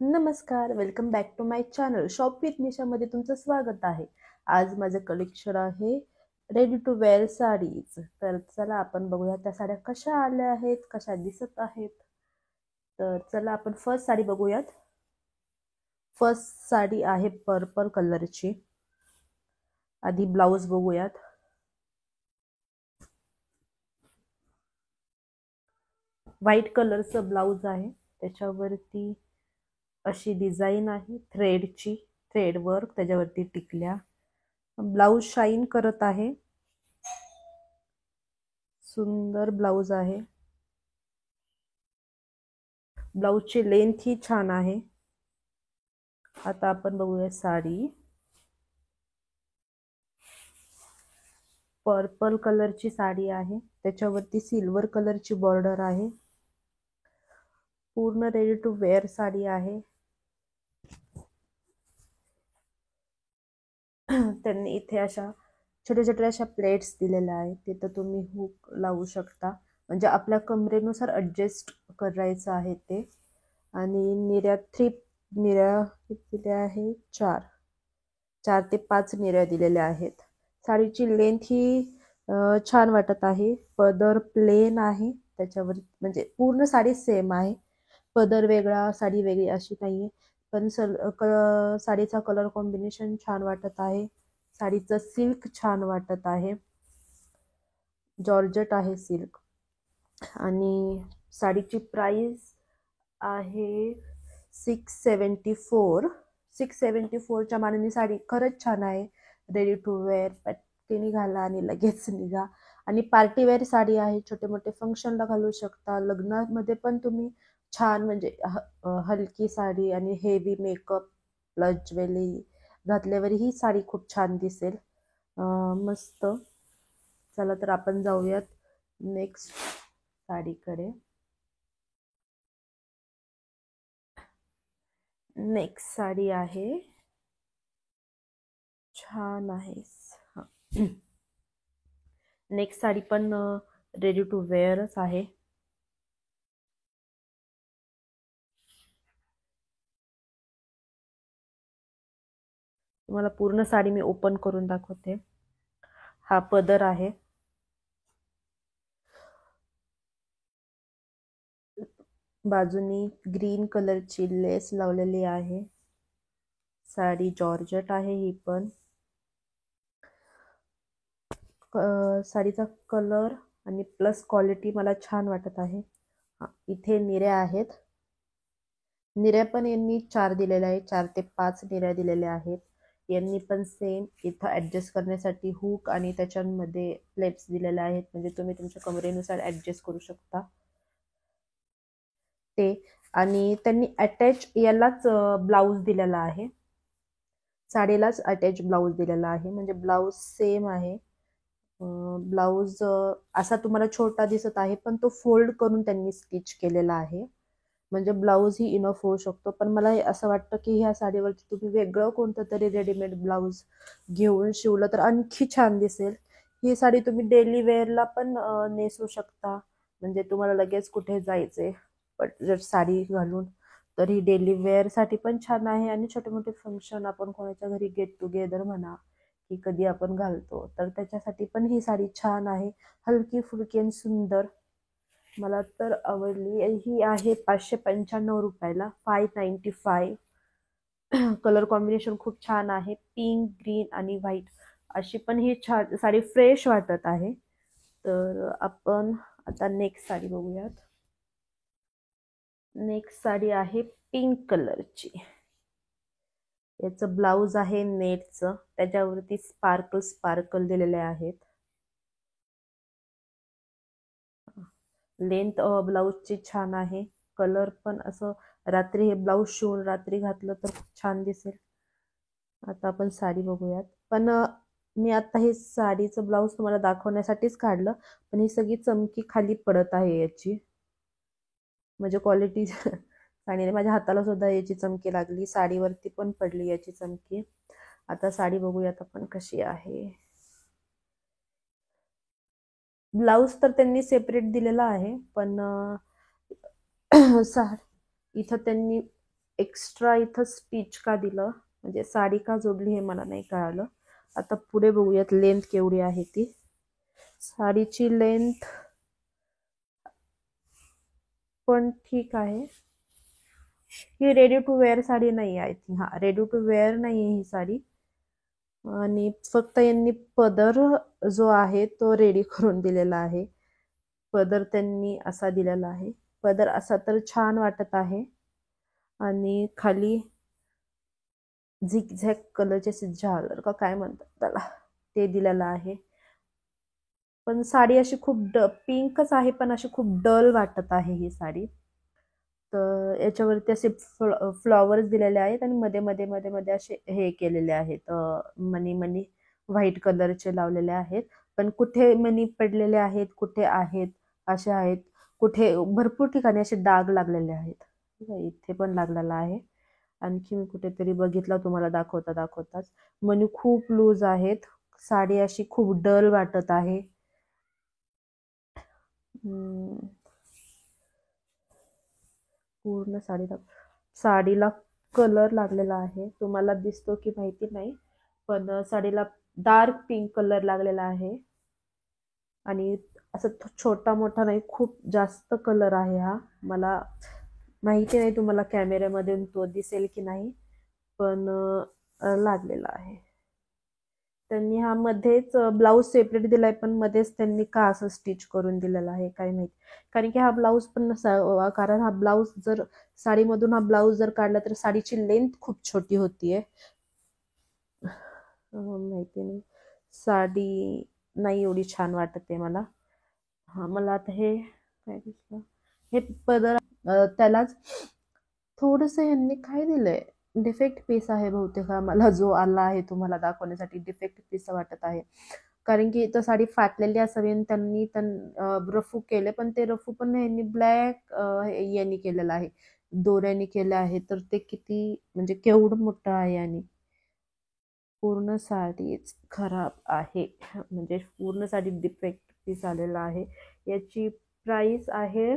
नमस्कार, welcome back to my channel shop with निशामध्ये तुमचं स्वागत आहे. आज माझं कलेक्शन आहे रेडी टू वेअर साडीज. तर चला आपण बघूया त्या साड्या कशा आल्या आहेत, कशा दिसत आहेत. तर चला आपण फर्स्ट साडी बघूयात. फर्स्ट साडी आहे पर्पल कलरची. आधी ब्लाऊज बघूयात. व्हाईट कलरचं ब्लाऊज आहे, त्याच्यावरती अशी डिझाईन आहे थ्रेडची, थ्रेड वर्क, त्याच्यावरती टिकल्या. ब्लाऊज शाईन करत आहे, सुंदर ब्लाऊज आहे. ब्लाऊजची लेंथ ही छान आहे. आता आपण बघूया साडी. पर्पल कलरची साडी आहे, त्याच्यावरती सिल्वर कलरची बॉर्डर आहे. पूर्ण रेडी टू वेअर साडी आहे. त्यांनी इथे अशा छोट्या छोट्या अशा प्लेट्स दिलेल्या आहेत, तिथं तुम्ही हुक लावू शकता, म्हणजे आपल्या कमरेनुसार ऍडजस्ट करायचं आहे ते. आणि निर्या निर्या दिलेल्या आहे, 4 ते 5 निर्या दिलेल्या आहेत. साडीची लेंथ ही छान वाटत आहे. पदर प्लेन आहे, त्याच्यावर म्हणजे पूर्ण साडी सेम आहे. पदर वेगळा, साडी वेगळी अशी नाहीये. पण साडीचा कलर कॉम्बिनेशन छान वाटत आहे. साडीचं सिल्क छान वाटत आहे, जॉर्जेट आहे सिल्क. आणि साडीची प्राइस आहे 674च्या मानाने साडी खरंच छान आहे. रेडी टू वेअर, पटकन घाला आणि लगेच निघा. आणि पार्टी वेअर साडी आहे, छोटे मोठे फंक्शनला घालू शकता. लग्नामध्ये पण तुम्ही छान, म्हणजे हलकी साडी आणि हेवी मेकअप प्लस ज्वेलरी घातल्यावर ही साडी खूप छान दिसेल. मस्त. चला तर आपण जाऊयात नेक्स्ट साडीकडे. नेक्स्ट साडी आहे, छान आहे. नेक्स्ट साडी पण रेडी टू वेअरच आहे. तुम्हाला पूर्ण साडी मी ओपन करून दाखवते. हा पदर आहे, बाजूनी ग्रीन कलरची लेस लावलेली आहे. साडी जॉर्जेट आहे ही पण. साडीचा कलर आणि प्लस क्वालिटी मला छान वाटत आहे. इथे निऱ्या आहेत. निऱ्या पण यांनी 4 दिलेल्या आहेत, 4 ते 5 निऱ्या दिलेल्या आहेत. यांनी पण सेम इथं ऍडजस्ट करण्यासाठी हुक आणि त्याच्यामध्ये प्लेट्स दिलेल्या आहेत, म्हणजे तुम्ही तुमच्या कमरेनुसार ऍडजस्ट करू शकता ते. आणि त्यांनी अटॅच यालाच ब्लाऊज दिलेला आहे, साडीलाच अटॅच ब्लाऊज दिलेला आहे, म्हणजे ब्लाऊज सेम आहे. ब्लाऊज असा तुम्हाला छोटा दिसत आहे, पण तो फोल्ड करून त्यांनी स्टिच केलेला आहे, म्हणजे ब्लाऊज ही इनफ होऊ शकतो. पण मला असं वाटतं की ह्या साडीवरती तुम्ही वेगळं कोणतं तरी रेडीमेड ब्लाऊज घेऊन शिवलं तर आणखी छान दिसेल. ही साडी तुम्ही डेली वेअरला पण नेसू शकता, म्हणजे तुम्हाला लगेच कुठे जायचंय पण जर साडी घालून, तर ही डेली वेअरसाठी पण छान आहे. आणि छोटे मोठे फंक्शन, आपण कोणाच्या घरी गेट टुगेदर म्हणा की कधी आपण घालतो, तर त्याच्यासाठी पण ही साडी छान आहे. हलकी फुलकी आणि सुंदर, मला तर आवडली. ही आहे 595 रुपयाला, 595. कलर कॉम्बिनेशन खूप छान आहे, पिंक, ग्रीन आणि व्हाईट अशी पण ही छान साडी फ्रेश वाटत आहे. तर आपण आता नेक्स्ट साडी बघूयात. नेक्स्ट साडी आहे पिंक कलरची. याचं ब्लाऊज आहे नेटचं, त्याच्यावरती स्पार्कल स्पार्कल दिलेले आहेत. लेंथ ब्लाऊजची छान आहे. कलर पण असं रात्री हे ब्लाऊज शिवून रात्री घातलं तर खूप छान दिसेल. आता आपण साडी बघूयात. पण मी आता हे साडीचं ब्लाऊज तुम्हाला दाखवण्यासाठीच काढलं, पण ही सगळी चमकी खाली पडत आहे याची, म्हणजे क्वालिटी साडीने माझ्या हाताला सुद्धा याची चमकी लागली, साडीवरती पण पडली याची चमकी. आता साडी बघूयात आपण कशी आहे. ब्लाऊज तर त्यांनी सेपरेट दिलेला आहे, पण इथं त्यांनी एक्स्ट्रा इथं स्टिच का दिलं, म्हणजे साडी का जोडली हे मला नाही कळालं. आता पुढे बघूयात लेंथ केवढी आहे ती. साडीची लेंथ पण ठीक आहे. ही रेडी टू वेअर साडी नाही आहे. आय थिंक हा रेडी टू वेअर नाही आहे ही साडी. आणि फक्त यांनी पदर जो आहे तो रेडी करून दिलेला आहे. पदर त्यांनी असा दिलेला आहे. पदर असा तर छान वाटत आहे. आणि खाली झिगझॅग कलरचे झालर का काय म्हणतात त्याला ते दिलेलं आहे. पण साडी अशी खूप पिंकच आहे, पण अशी खूप डल वाटत आहे ही साडी. तर याच्यावरती असे फ्लॉवर्स दिलेले आहेत आणि मध्ये मध्ये मध्ये मध्ये असे हे केलेले आहेत, मनी मनी व्हाईट कलरचे लावलेले आहेत. पण कुठे मनी पडलेले आहेत, कुठे आहेत असे आहेत, कुठे भरपूर ठिकाणी असे डाग लागलेले आहेत. इथे पण लागलेला आहे. आणखी मी कुठेतरी बघितला, तुम्हाला दाखवताच मनी खूप लूज आहेत. साडी अशी खूप डल वाटत आहे. पूर्ण साडीला कलर लागलेला आहे. तुम्हाला दिसतो की माहिती नाही, पण साडीला डार्क पिंक कलर लागलेला आहे. आणि असं छोटा मोठा नाही, खूप जास्त कलर आहे हा. मला माहिती नाही तुम्हाला कॅमेऱ्यामध्ये तो दिसेल की नाही, पण लागलेला आहे. त्यांनी हा मध्येच ब्लाऊज सेपरेट दिलाय, पण मध्येच त्यांनी का असं स्टिच करून दिलेला आहे काय माहिती. कारण की हा ब्लाऊज पण नसा, कारण हा ब्लाऊज जर साडीमधून हा ब्लाऊज जर काढला तर साडीची लेंथ खूप छोटी होतीये. माहिती नाही, साडी नाही एवढी छान वाटते मला. हा मला आता हे काय दिसलं, हे पदर त्यालाच थोडस यांनी काय दिलंय, डिफेक्ट पीस आहे बहुतेक हा. मला जो आला आहे तुम्हाला दाखवण्यासाठी डिफेक्ट पीस वाटत आहे. कारण की इथं साडी फाटलेली असावी आणि त्यांनी रफू केले, पण ते रफू पण यांनी ब्लॅक यांनी केलेलं आहे, दोऱ्याने केले आहे. तर ते किती म्हणजे केवढं मोठं आहे. आणि पूर्ण साडीच खराब आहे, म्हणजे पूर्ण साडी डिफेक्ट पीस आलेला आहे. याची प्राइस आहे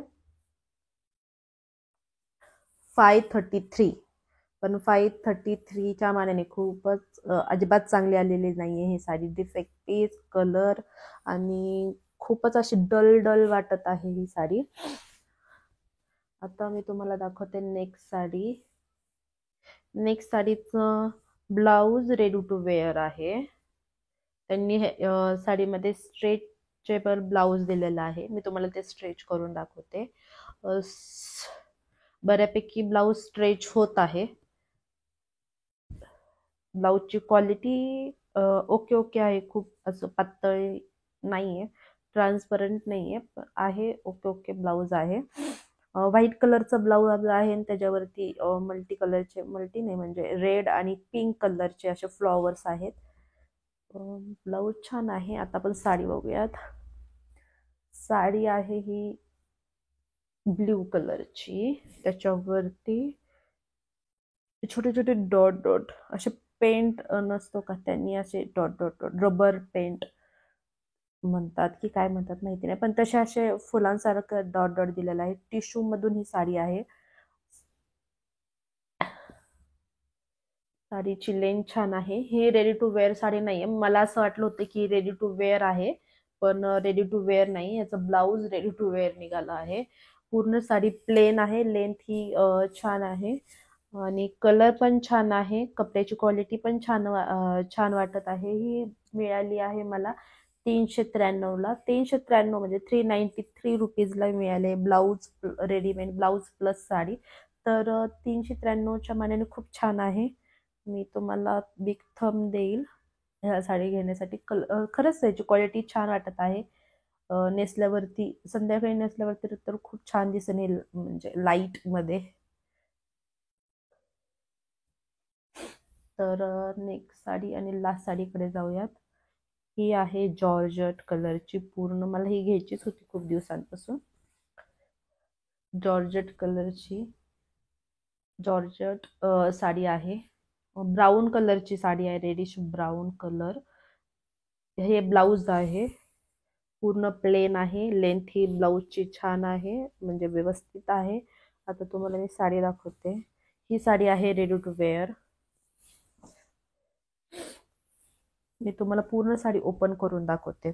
533. पण 533च्या मानाने खूपच अजिबात चांगली आलेली नाहीये ही साडी. डिफेक्ट पीस, कलर आणि खूपच अशी डल डल वाटत आहे ही साडी. आता मी तुम्हाला दाखवते नेक्स्ट साडी. नेक्स्ट साडीचं ब्लाऊज रेडी टू वेअर आहे. त्यांनी साडीमध्ये स्ट्रेचेबल ब्लाऊज दिलेला आहे. मी तुम्हाला ते स्ट्रेच करून दाखवते. बऱ्यापैकी ब्लाऊज स्ट्रेच होत आहे. ब्लाऊजची क्वालिटी ओके ओके आहे, खूप असं पातळ नाहीये, ट्रान्सपरंट नाहीये, आहे ओके ओके ब्लाऊज आहे. व्हाईट कलरचा ब्लाऊज आहे आणि त्याच्यावरती मल्टी कलरचे, मल्टी नाही म्हणजे रेड आणि पिंक कलरचे असे फ्लॉवर्स आहेत. ब्लाऊज छान आहे. आता आपण साडी बघूयात. साडी आहे ही ब्ल्यू कलरची, त्याच्यावरती छोटे छोटे डॉट डॉट असे पेंट नसतो का, त्यांनी असे dot dot dot rubber paint म्हणतात की काय म्हणतात माहिती नाही, पण तसे असे फुलांसारखं डॉट डॉट दिलेला आहे. टिश्यू मधून ही साडी आहे. साडीची लेंथ छान आहे. ही रेडी टू वेअर साडी नाहीये. मला असं वाटलं होतं की रेडी टू वेअर आहे, पण रेडी टू वेअर नाही. याचं ब्लाऊज रेडी टू वेअर निघाला आहे. पूर्ण साडी प्लेन आहे. लेंथ ही छान आहे आणि कलर पण छान आहे. कपड्याची क्वालिटी पण छान वाटत आहे. ही मिळाली आहे मला 393ला. 393 म्हणजे 393 रुपीजला मिळाले. Blouse readymade blouse plus sari. तर 393च्या मानाने खूप छान आहे. मी तुम्हाला बिग थंब देईल ह्या साडी घेण्यासाठी. खरंच त्याची क्वालिटी छान वाटत आहे. नेसल्यावरती, संध्याकाळी नेसल्यावरती तर खूप छान दिसून येईल, म्हणजे लाईट मध्ये. तर नेक्स्ट साडी आणि लास्ट साडीकडे जाऊयात. ही आहे जॉर्जट कलरची. पूर्ण मला ही घ्यायचीच होती खूप दिवसांपासून. जॉर्जट कलरची जॉर्जट साडी आहे. ब्राऊन कलरची साडी आहे, रेडिश ब्राऊन कलर. हे ब्लाऊज आहे, पूर्ण प्लेन आहे. लेंथ ही ब्लाऊजची छान आहे, म्हणजे व्यवस्थित आहे. आता तुम्हाला मी साडी दाखवते. ही साडी आहे रेडी टू वेअर. मी तुम्हाला पूर्ण साडी ओपन करून दाखवते.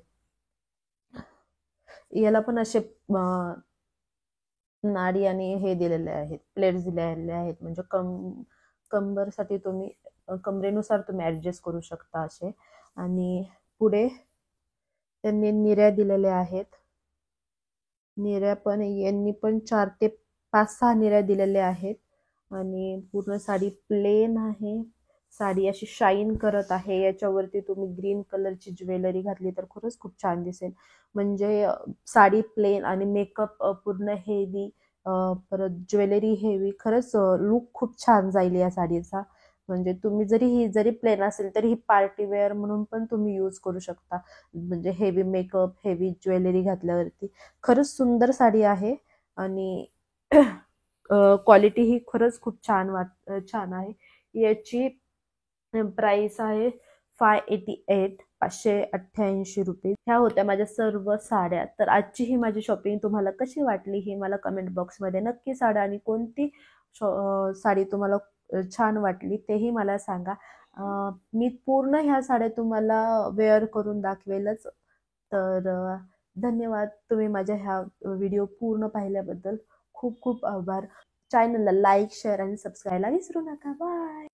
याला पण असे नाडी आणि हे दिलेले आहेत, प्लेट्स दिलेले आहेत. म्हणजे कंबरसाठी तुम्ही कमरेनुसार तुम्ही ऍडजस्ट करू शकता असे. आणि पुढे त्यांनी निऱ्या दिलेल्या आहेत. निऱ्या पण यांनी पण 4 ते 5-6 निऱ्या दिलेल्या आहेत. आणि पूर्ण साडी प्लेन आहे. साडी अशी शाईन करत आहे. याच्यावरती तुम्ही ग्रीन कलरची ज्वेलरी घातली तर खरंच खूप छान दिसेल. म्हणजे साडी प्लेन आणि मेकअप पूर्ण हेवी, परत ज्वेलरी हेवी, खरंच लुक खूप छान जाईल या साडीचा. म्हणजे तुम्ही जरी प्लेन असेल तरी ही पार्टी वेअर म्हणून पण तुम्ही यूज करू शकता. म्हणजे हेवी मेकअप, हेवी ज्वेलरी घातल्यावरती खरंच सुंदर साडी आहे. आणि क्वालिटी ही खरंच खूप छान आहे. याची प्राइस आहे 588, 588 रुपये. ह्या होत्या माझ्या सर्व साड्या. तर आजची ही माझी शॉपिंग तुम्हाला कशी वाटली ही मला कमेंट बॉक्समध्ये नक्की सांगा. आणि कोणती साडी तुम्हाला छान वाटली तेही मला सांगा. मी पूर्ण ह्या साड्या तुम्हाला वेअर करून दाखवेलच. तर धन्यवाद. तुम्ही माझ्या ह्या व्हिडिओ पूर्ण पाहिल्याबद्दल खूप खूप आभार. चॅनलला लाईक, शेअर आणि सबस्क्राईबला विसरू नका. बाय.